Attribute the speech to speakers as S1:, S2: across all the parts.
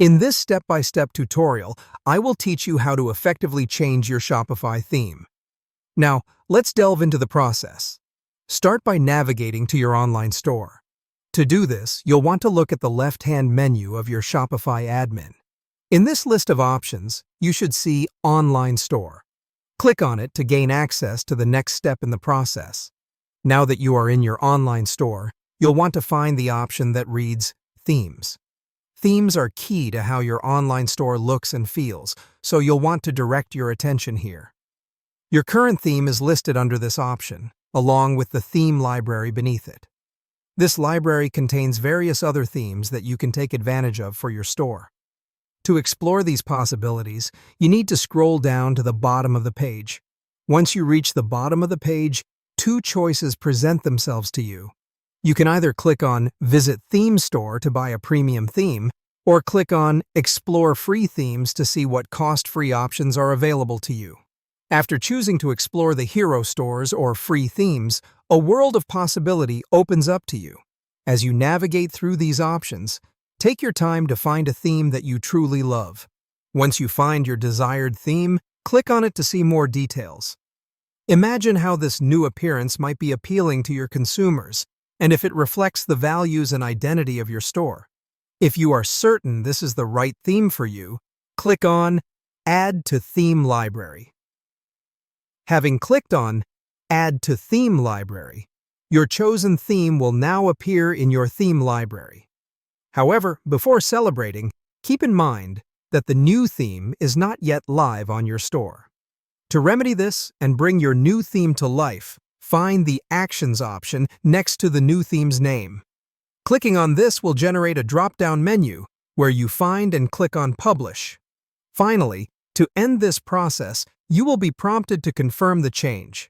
S1: In this step-by-step tutorial, I will teach you how to effectively change your Shopify theme. Now, let's delve into the process. Start by navigating to your online store. To do this, you'll want to look at the left-hand menu of your Shopify admin. In this list of options, you should see Online Store. Click on it to gain access to the next step in the process. Now that you are in your online store, you'll want to find the option that reads Themes. Themes are key to how your online store looks and feels, so you'll want to direct your attention here. Your current theme is listed under this option, along with the theme library beneath it. This library contains various other themes that you can take advantage of for your store. To explore these possibilities, you need to scroll down to the bottom of the page. Once you reach the bottom of the page, two choices present themselves to you. You can either click on Visit Theme Store to buy a premium theme, or click on Explore Free Themes to see what cost-free options are available to you. After choosing to explore the hero stores or free themes, a world of possibility opens up to you. As you navigate through these options, take your time to find a theme that you truly love. Once you find your desired theme, click on it to see more details. Imagine how this new appearance might be appealing to your consumers, and if it reflects the values and identity of your store. If you are certain this is the right theme for you, click on Add to Theme Library. Having clicked on Add to Theme Library, your chosen theme will now appear in your theme library. However, before celebrating, keep in mind that the new theme is not yet live on your store. To remedy this and bring your new theme to life, find the Actions option next to the new theme's name. Clicking on this will generate a drop-down menu where you find and click on Publish. Finally, to end this process, you will be prompted to confirm the change.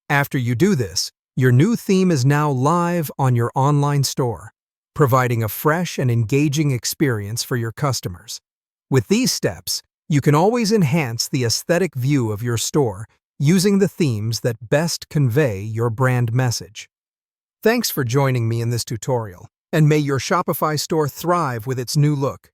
S1: After you do this, your new theme is now live on your online store, providing a fresh and engaging experience for your customers. With these steps, you can always enhance the aesthetic view of your store using the themes that best convey your brand message. Thanks for joining me in this tutorial, and may your Shopify store thrive with its new look.